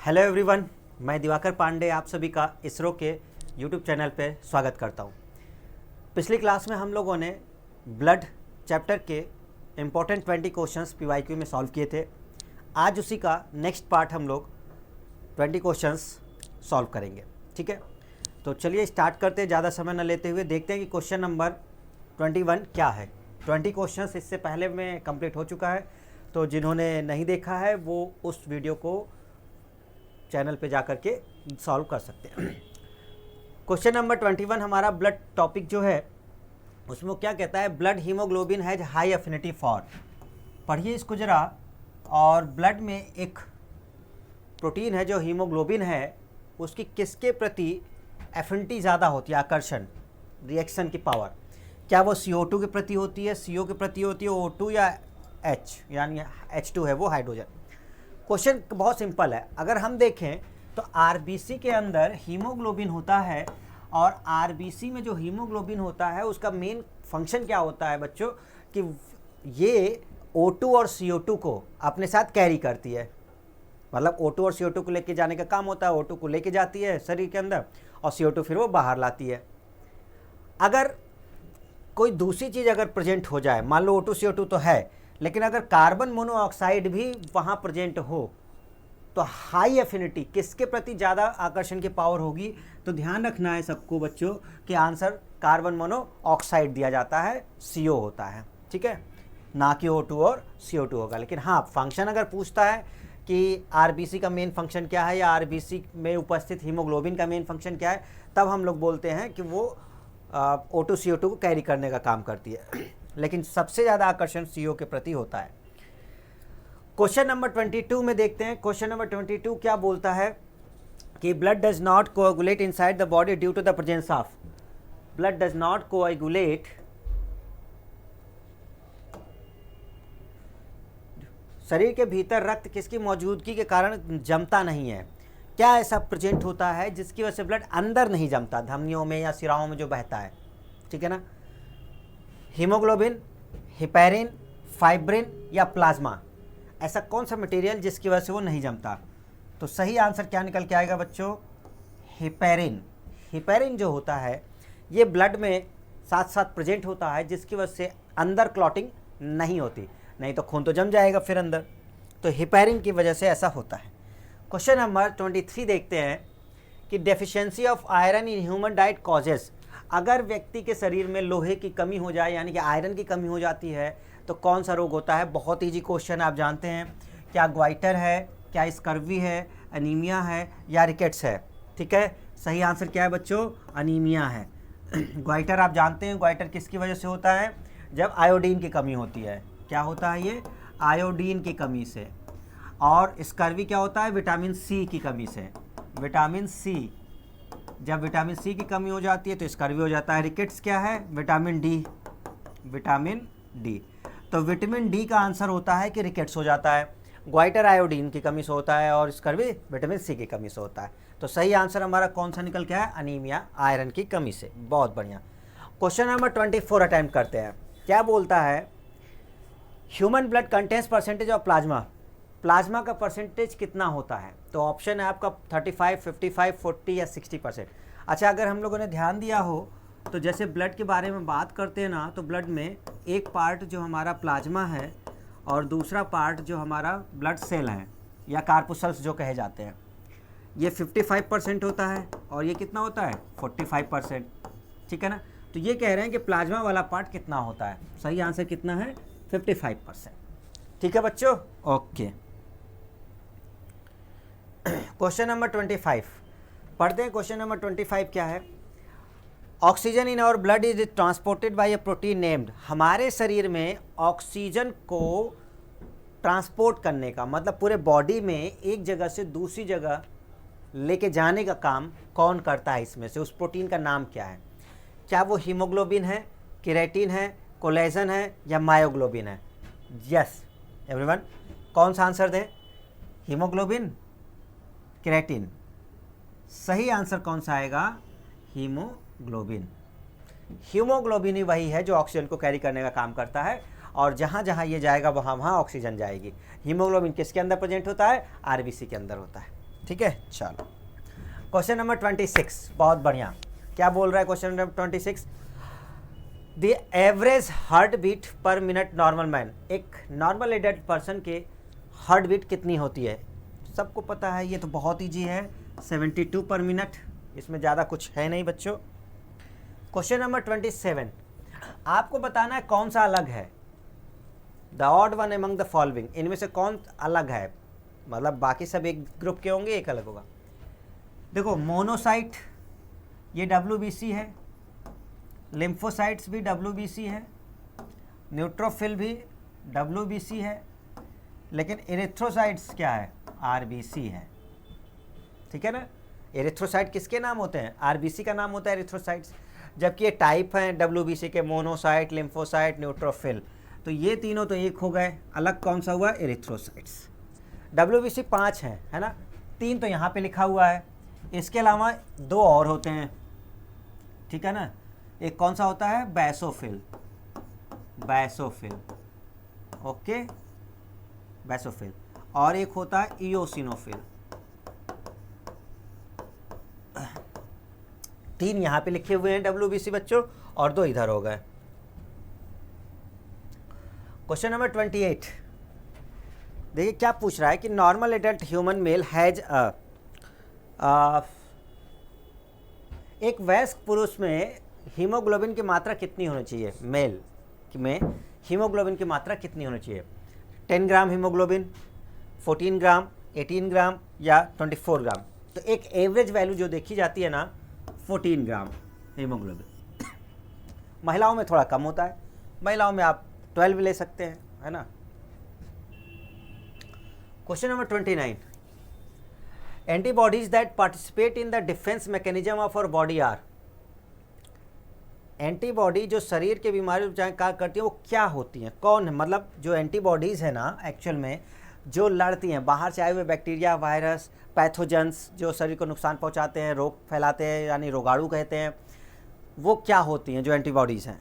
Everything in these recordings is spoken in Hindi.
हेलो एवरीवन, मैं दिवाकर पांडे आप सभी का इसरो के यूट्यूब चैनल पे स्वागत करता हूँ। पिछली क्लास में हम लोगों ने ब्लड चैप्टर के इम्पोर्टेंट 20 क्वेश्चंस पीवाईक्यू में सॉल्व किए थे। आज उसी का नेक्स्ट पार्ट हम लोग 20 क्वेश्चंस सॉल्व करेंगे। ठीक है, तो चलिए स्टार्ट करते हैं। ज़्यादा समय न लेते हुए देखते हैं कि क्वेश्चन नंबर 21 क्या है। 20 क्वेश्चंस इससे पहले में कंप्लीट हो चुका है, तो जिन्होंने नहीं देखा है वो उस वीडियो को चैनल पे जाकर के सॉल्व कर सकते हैं। क्वेश्चन नंबर 21 हमारा ब्लड टॉपिक जो है उसमें क्या कहता है, blood haemoglobin has high affinity for. पढ़िए इसको ज़रा। और ब्लड में एक प्रोटीन है जो हीमोग्लोबिन है, उसकी किसके प्रति एफिनिटी ज़्यादा होती है, आकर्षण, रिएक्शन की पावर। क्या वो CO2 के प्रति होती है, CO के प्रति होती है, O2 या H यानी H2 है वो हाइड्रोजन। क्वेश्चन बहुत सिंपल है। अगर हम देखें तो आरबीसी के अंदर हीमोग्लोबिन होता है, और आरबीसी में जो हीमोग्लोबिन होता है उसका मेन फंक्शन क्या होता है बच्चों, कि ये O2 और CO2 को अपने साथ कैरी करती है। मतलब O2 और CO2 को लेके जाने का काम होता है। O2 को लेके जाती है शरीर के अंदर और CO2 फिर वो बाहर लाती है। अगर कोई दूसरी चीज़ अगर प्रेजेंट हो जाए, मान लो O2 CO2 तो है, लेकिन अगर कार्बन मोनोऑक्साइड भी वहाँ प्रेजेंट हो तो हाई एफिनिटी किसके प्रति ज़्यादा आकर्षण की पावर होगी। तो ध्यान रखना है सबको बच्चों कि आंसर कार्बन मोनोऑक्साइड दिया जाता है, CO होता है। ठीक है, ना कि O2 और CO2 होगा। लेकिन हाँ, फंक्शन अगर पूछता है कि आरबीसी का मेन फंक्शन क्या है या आरबीसी में उपस्थित हीमोग्लोबिन का मेन फंक्शन क्या है, तब हम लोग बोलते हैं कि वो O2 CO2 को कैरी करने का काम करती है। लेकिन सबसे ज़्यादा आकर्षण CO के प्रति होता है। क्वेश्चन नंबर 22 में देखते हैं। क्वेश्चन नंबर 22 क्या बोलता है कि blood does not coagulate inside the body due to the presence of. Blood does not coagulate, शरीर के भीतर रक्त किसकी मौजूदगी के कारण जमता नहीं है। क्या ऐसा प्रेजेंट होता है जिसकी वजह से ब्लड अंदर नहीं जमता, धमनियों में या सिराओं में जो बहता है। ठीक है ना, हीमोग्लोबिन, हिपैरिन, फाइब्रिन या प्लाज्मा। ऐसा कौन सा मटेरियल जिसकी वजह से वो नहीं जमता। तो सही आंसर क्या निकल के आएगा बच्चों, हिपैरिन। हिपैरिन जो होता है ये ब्लड में साथ साथ प्रेजेंट होता है, जिसकी वजह से अंदर क्लॉटिंग नहीं होती, नहीं तो खून तो जम जाएगा फिर अंदर। तो हिपैरिन की वजह से ऐसा होता है। क्वेश्चन नंबर 23 देखते हैं कि deficiency of iron in human diet causes. अगर व्यक्ति के शरीर में लोहे की कमी हो जाए यानी कि आयरन की कमी हो जाती है तो कौन सा रोग होता है। बहुत ईजी क्वेश्चन आप जानते हैं। क्या ग्वाइटर है, क्या स्कर्वी है, अनीमिया है या रिकेट्स है। ठीक है, सही आंसर क्या है बच्चों, अनीमिया है। ग्वाइटर आप जानते हैं, ग्वाइटर किसकी वजह से होता है, जब आयोडीन की कमी होती है। क्या होता है ये, आयोडीन की कमी से। और स्कर्वी क्या होता है, विटामिन C की कमी से। विटामिन C, जब विटामिन C की कमी हो जाती है तो स्कर्वी हो जाता है। रिकेट्स क्या है, विटामिन D। विटामिन D, तो विटामिन D का आंसर होता है कि रिकेट्स हो जाता है। ग्वाइटर आयोडीन की कमी से होता है और स्कर्वी विटामिन C की कमी से होता है। तो सही आंसर हमारा कौन सा निकल के आया, अनीमिया, आयरन की कमी से। बहुत बढ़िया। क्वेश्चन नंबर 24 अटेम्प्ट करते हैं। क्या बोलता है, human blood contains percentage of plasma. Plasma का परसेंटेज कितना होता है। तो ऑप्शन है आपका 35, 55, 40 या 60%। अच्छा, अगर हम लोगों ने ध्यान दिया हो तो जैसे ब्लड के बारे में बात करते हैं ना, तो ब्लड में एक पार्ट जो हमारा प्लाज्मा है और दूसरा पार्ट जो हमारा ब्लड सेल है या कार्पुसल्स जो कहे जाते हैं, ये 55% होता है और ये कितना होता है, 45%। ठीक है ना, तो ये कह रहे हैं कि प्लाज्मा वाला पार्ट कितना होता है। सही आंसर कितना है, 55%। ठीक है बच्चों, ओके। क्वेश्चन नंबर 25 पढ़ते हैं। क्वेश्चन नंबर 25 क्या है, oxygen in our blood is transported by a protein named. हमारे शरीर में ऑक्सीजन को ट्रांसपोर्ट करने का मतलब पूरे बॉडी में एक जगह से दूसरी जगह लेके जाने का काम कौन करता है, इसमें से उस प्रोटीन का नाम क्या है। क्या वो हीमोग्लोबिन है, केराटिन है, कोलेजन है या मायोग्लोबिन है। यस एवरीवन, कौन सा आंसर दें, हीमोग्लोबिन, केराटिन। सही आंसर कौन सा आएगा, हीमोग्लोबिन। हीमोग्लोबिन ही वही है जो ऑक्सीजन को कैरी करने का काम करता है और जहाँ जहाँ ये जाएगा वहाँ वहाँ ऑक्सीजन जाएगी। हीमोग्लोबिन किसके अंदर प्रेजेंट होता है, आरबीसी के अंदर होता है। ठीक है, चलो क्वेश्चन नंबर 26, बहुत बढ़िया। क्या बोल रहा है question number 26? The average heart beat per minute normal man, एक नॉर्मल एडल्ट पर्सन के हार्ट बीट कितनी होती है? सबको पता है, ये तो बहुत ईजी है, 72 पर मिनट, इसमें ज़्यादा कुछ है नहीं बच्चों। क्वेश्चन नंबर 27, आपको बताना है कौन सा अलग है, the odd one among the following, इनमें से कौन अलग है, मतलब बाकी सब एक ग्रुप के होंगे, एक अलग होगा। देखो मोनोसाइट ये WBC है, लिम्फोसाइट्स भी WBC है, न्यूट्रोफिल भी WBC है, लेकिन एरिथ्रोसाइट्स क्या है? RBC है, ठीक है ना। एरिथ्रोसाइट किसके नाम होते हैं? RBC का नाम होता है एरिथ्रोसाइट्स, जबकि ये टाइप हैं WBC के, मोनोसाइट, लिम्फोसाइट, न्यूट्रोफिल। तो ये तीनों तो एक हो गए, अलग कौन सा हुआ? एरिथ्रोसाइट्स। WBC 5 हैं, है ना, 3 तो यहाँ पे लिखा हुआ है, इसके अलावा 2 और होते हैं, ठीक है ना। एक कौन सा होता है? बैसोफिल, बैसोफिल, ओके, बैसोफिल, और एक होता है इओसिनोफिल। 3 यहाँ पे लिखे हुए हैं WBC बच्चों, और 2 इधर हो गए। क्वेश्चन नंबर 28, देखिए क्या पूछ रहा है कि normal adult human male has एक वयस्क पुरुष में हीमोग्लोबिन की मात्रा कितनी होनी चाहिए? मेल में हीमोग्लोबिन की मात्रा कितनी होनी चाहिए? 10 ग्राम हीमोग्लोबिन, 14 ग्राम, 18 ग्राम या 24 ग्राम? तो एक एवरेज वैल्यू जो देखी जाती है ना, 14 ग्राम हीमोग्लोबिन। महिलाओं में थोड़ा कम होता है, महिलाओं में आप 12 ले सकते हैं, है ना। Question number 29, antibodies that participate in the defence mechanism of our body are, antibody जो शरीर के बीमारी उपचार कार्य करती है वो क्या होती हैं, कौन है? मतलब जो एंटीबॉडीज़ है ना, एक्चुअल में जो लड़ती हैं बाहर से आए हुए बैक्टीरिया, वायरस, पैथोजेंस जो शरीर को नुकसान पहुंचाते हैं, रोग फैलाते हैं, यानी रोगाणु कहते हैं, वो क्या होती हैं जो एंटीबॉडीज़ हैं?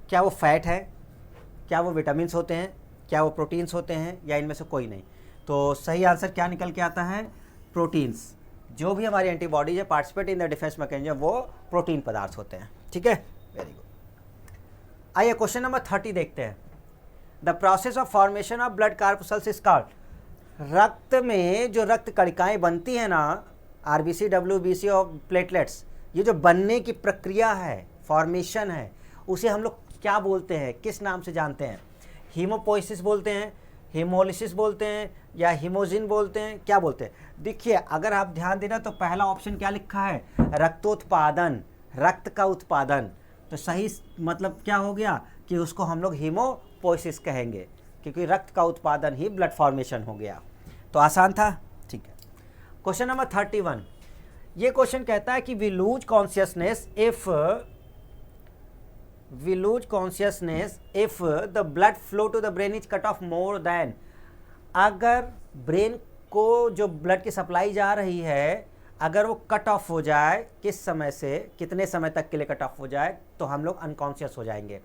क्या वो फैट है, क्या वो विटामिन्स होते हैं, क्या वो प्रोटीन्स होते हैं, या इनमें से कोई नहीं? तो सही आंसर क्या निकल के आता है? प्रोटीन्स। जो भी हमारी एंटीबॉडीज है participate in the defence mechanism, वो प्रोटीन पदार्थ होते हैं, ठीक है, वेरी गुड। आइए क्वेश्चन नंबर 30 देखते हैं। The process of formation of blood corpuscles is called, रक्त में जो रक्त कणिकाएं बनती हैं ना, RBC, WBC और प्लेटलेट्स, ये जो बनने की प्रक्रिया है, फॉर्मेशन है, उसे हम लोग क्या बोलते हैं, किस नाम से जानते हैं? हीमोपोइसिस बोलते हैं, हीमोलिसिस बोलते हैं, या हीमोजिन बोलते हैं, क्या बोलते हैं? देखिए अगर आप ध्यान देना तो पहला ऑप्शन क्या लिखा है? रक्तोत्पादन, रक्त का उत्पादन। तो सही मतलब क्या हो गया कि उसको हम लोग हीमोपोइसिस कहेंगे, क्योंकि रक्त का उत्पादन ही ब्लड फॉर्मेशन हो गया। तो आसान था, ठीक है। क्वेश्चन नंबर 31, ये क्वेश्चन कहता है कि we lose consciousness if the blood flow to the brain is cut off more than, अगर ब्रेन को जो ब्लड की सप्लाई जा रही है अगर वो कट ऑफ हो जाए, किस समय से कितने समय तक के लिए कट ऑफ हो जाए, तो हम लोग अनकॉन्शियस हो जाएंगे।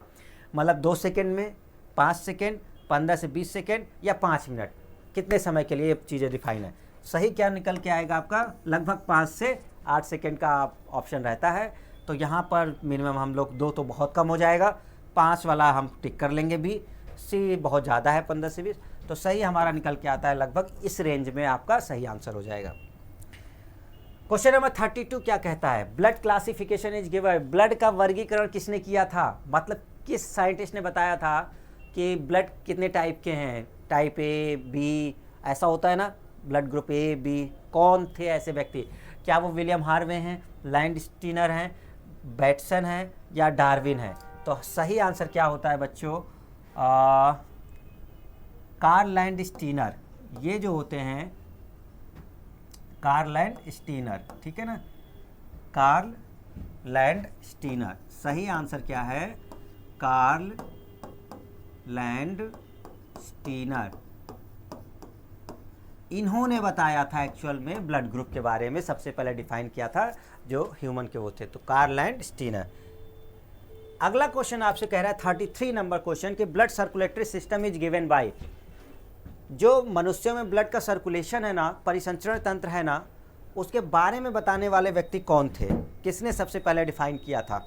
मतलब 2 सेकेंड में, 5 सेकेंड, 15 से 20 सेकेंड या 5 मिनट, कितने समय के लिए ये चीज़ें डिफाइन है। सही क्या निकल के आएगा आपका? लगभग 5 से 8 सेकेंड का ऑप्शन रहता है। तो यहाँ पर मिनिमम हम लोग 2 तो बहुत कम हो जाएगा, 5 वाला हम टिक कर लेंगे भी, सी बहुत ज़्यादा है 15 से 20, तो सही हमारा निकल के आता है लगभग इस रेंज में आपका सही आंसर हो जाएगा। क्वेश्चन नंबर 32 क्या कहता है? Blood classification is given, blood का वर्गीकरण किसने किया था? मतलब किस साइंटिस्ट ने बताया था कि ब्लड कितने टाइप के हैं, टाइप ए, बी, ऐसा होता है ना, ब्लड ग्रुप ए, बी, कौन थे ऐसे व्यक्ति? क्या वो विलियम हार्वे हैं, लैंडस्टीनर हैं, बैटसन हैं या डार्विन हैं? तो सही आंसर क्या होता है बच्चों? कार्ल लैंडस्टीनर, ये जो होते हैं कार्ल लैंडस्टीनर, ठीक है ना, कार्ल लैंडस्टीनर। सही आंसर क्या है? Karl Landsteiner. इन्होंने बताया था एक्चुअल में ब्लड ग्रुप के बारे में, सबसे पहले डिफाइन किया था जो ह्यूमन के वो थे, तो कार्ल लैंडस्टीनर। अगला क्वेश्चन आपसे कह रहा है 33 नंबर क्वेश्चन कि blood circulatory system is given by, जो मनुष्यों में ब्लड का सर्कुलेशन है ना, परिसंचरण तंत्र है ना, उसके बारे में बताने वाले व्यक्ति कौन थे, किसने सबसे पहले डिफाइन किया था?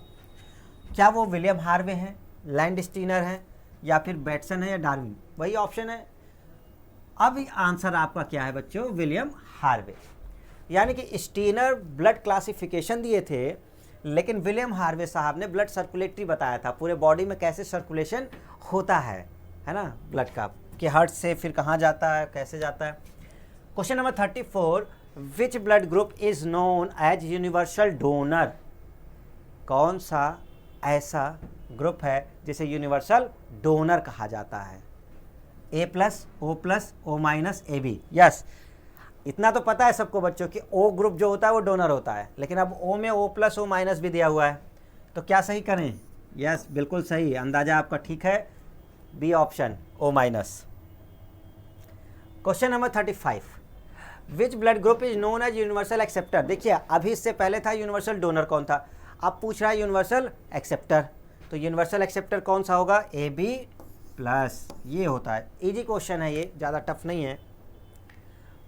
क्या वो विलियम हार्वे हैं, लैंड स्टीनर हैं, या फिर बैटसन है, या डार्विन? वही ऑप्शन है। अब आंसर आपका क्या है बच्चों? William Harvey. यानी कि स्टीनर ब्लड क्लासिफिकेशन दिए थे, लेकिन विलियम हार्वे साहब ने ब्लड सर्कुलेटरी बताया था, पूरे बॉडी में कैसे सर्कुलेशन होता है ना, ब्लड का, कि हार्ट से फिर कहाँ जाता है, कैसे जाता है। Question number 34, which blood group is known as universal donor? कौन सा ऐसा ग्रुप है जिसे यूनिवर्सल डोनर कहा जाता है? A+, O+, O-, AB। Yes, इतना तो पता है सबको बच्चों कि O ग्रुप जो होता है वो डोनर होता है, लेकिन अब O में O+, O- भी दिया हुआ है, तो क्या सही करें? यस, बिल्कुल सही, अंदाजा आपका ठीक है, B option, O-। Question number 35, which blood group is known as universal acceptor? देखिए, अभी इससे पहले था यूनिवर्सल डोनर कौन था, अब पूछ रहा है यूनिवर्सल एक्सेप्टर, तो यूनिवर्सल एक्सेप्टर कौन सा होगा? AB+, ये होता है। इजी क्वेश्चन है ये, ज़्यादा टफ नहीं है।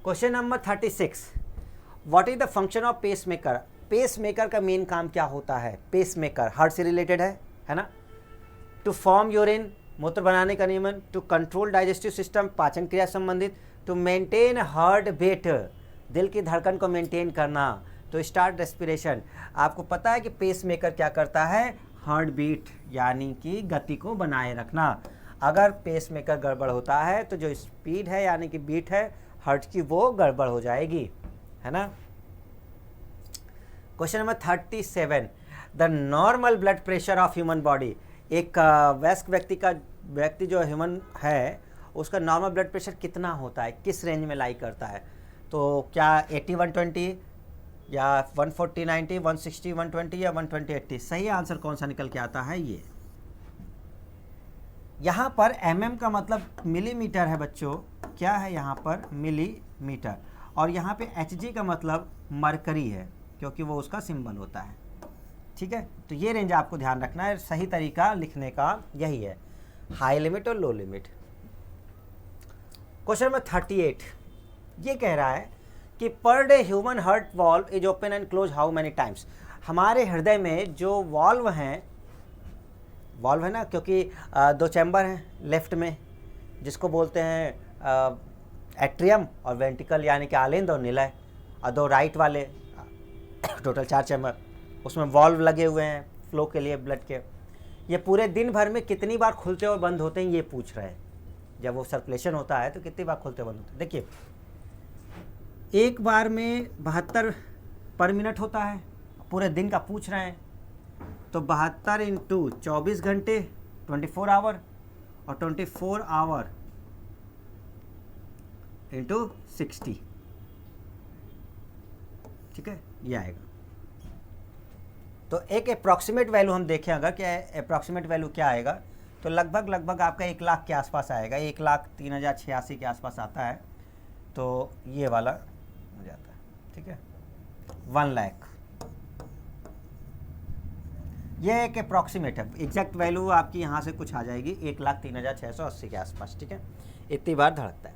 Question number 36, what is the function of pacemaker? Pacemaker का मेन काम क्या होता है? पेस मेकर हार्ट से रिलेटेड है ना? टू फॉर्म यूरिन, मूत्र बनाने का नियमन, टू कंट्रोल डाइजेस्टिव सिस्टम, पाचन क्रिया संबंधित, टू मेंटेन हार्ट बीट, दिल की धड़कन को मेंटेन करना, तो स्टार्ट रेस्पिरेशन। आपको पता है कि पेस मेकर क्या करता है? हार्ट बीट यानी कि गति को बनाए रखना। अगर पेस मेकर गड़बड़ होता है तो जो स्पीड है यानी कि बीट है हार्ट की, वो गड़बड़ हो जाएगी, है ना। Question number 37, the normal blood pressure of human body. एक वयस्क व्यक्ति जो ह्यूमन है उसका नॉर्मल ब्लड प्रेशर कितना होता है, किस रेंज में लाई करता है? तो क्या 80/120 या 140/90, 160/120 या 120/80? सही आंसर कौन सा निकल के आता है? ये यहाँ पर mm का मतलब मिलीमीटर है बच्चों, क्या है यहाँ पर? मिलीमीटर। और यहाँ पे Hg का मतलब मरकरी है, क्योंकि वो उसका सिंबल होता है, ठीक है। तो ये रेंज आपको ध्यान रखना है, सही तरीका लिखने का यही है, हाई लिमिट और लो लिमिट। क्वेश्चन नंबर 38, ये कह रहा है कि per day human heart valve is open and close how many times? हमारे हृदय में जो वॉल्व है ना, क्योंकि दो चैम्बर हैं लेफ्ट में, जिसको बोलते हैं एट्रियम और वेंट्रिकल, यानी कि आलिंद और निलय, और दो राइट वाले, टोटल 4 चैम्बर, उसमें वॉल्व लगे हुए हैं फ्लो के लिए ब्लड के। ये पूरे दिन भर में कितनी बार खुलते और बंद होते हैं ये पूछ रहे हैं। जब वो सर्कुलेशन होता है तो कितनी बार खुलते बंद होते हैं? देखिए, एक बार में 72 पर मिनट होता है, पूरे दिन का पूछ रहे हैं, तो 72 इंटू 24 घंटे 24 आवर, और 24 आवर इंटू 60, ठीक है, ये आएगा। तो एक अप्रॉक्सीमेट वैल्यू हम देखें अगर, क्या अप्रॉक्सीमेट वैल्यू क्या आएगा, तो लगभग आपका 1 लाख के आसपास आएगा, 1,03,086 के आसपास आता है, तो ये वाला हो जाता है, ठीक है, 1 लाख। ये एक अप्रॉक्सीमेट है, एग्जैक्ट वैल्यू आपकी यहाँ से कुछ आ जाएगी 1,03,680 के आसपास, ठीक है, इतनी बार धड़कता है।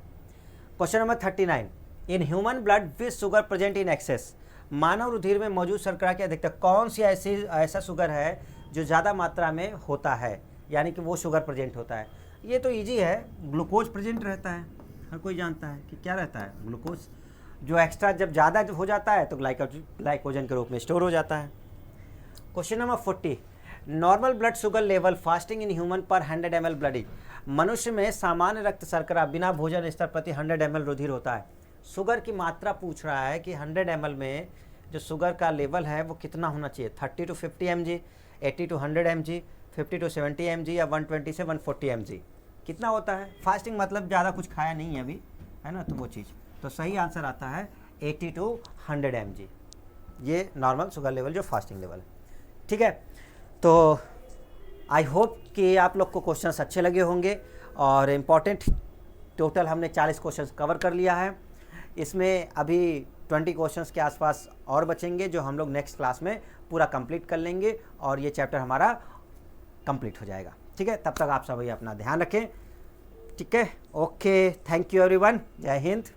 Question number 39, in human blood which sugar present in excess? मानव रुधिर में मौजूद शर्करा की अधिकता, कौन सी ऐसा शुगर है जो ज़्यादा मात्रा में होता है, यानी कि वो शुगर प्रेजेंट होता है? ये तो इजी है, ग्लूकोज प्रेजेंट रहता है, हर कोई जानता है कि क्या रहता है, ग्लूकोज, जो एक्स्ट्रा जब ज़्यादा हो जाता है तो ग्लाइकोजन के रूप में स्टोर हो जाता है। Question number 40, normal blood sugar level fasting in human पर 100 ml ब्लड इज? मनुष्य में सामान्य रक्त शर्करा बिना भोजन स्तर प्रति 100 ml रुधिर होता है। शुगर की मात्रा पूछ रहा है कि 100 ml में जो शुगर का लेवल है वो कितना होना चाहिए, 30 to 50 mg, 80 to 100 mg, 50 to 70 mg या 120 से 140 mg, कितना होता है? फास्टिंग मतलब ज़्यादा कुछ खाया नहीं है अभी, है ना, तो वो चीज़, तो सही आंसर आता है 80 to 100 mg, ये नॉर्मल शुगर लेवल जो फास्टिंग लेवल है, ठीक है। तो आई होप कि आप लोग को क्वेश्चंस अच्छे लगे होंगे, और इम्पॉर्टेंट टोटल हमने 40 क्वेश्चंस कवर कर लिया है। इसमें अभी 20 क्वेश्चंस के आसपास और बचेंगे, जो हम लोग नेक्स्ट क्लास में पूरा कंप्लीट कर लेंगे, और ये चैप्टर हमारा कंप्लीट हो जाएगा, ठीक है। तब तक आप सभी अपना ध्यान रखें, ठीक है, ओके, थैंक यू एवरीवन, जय हिंद।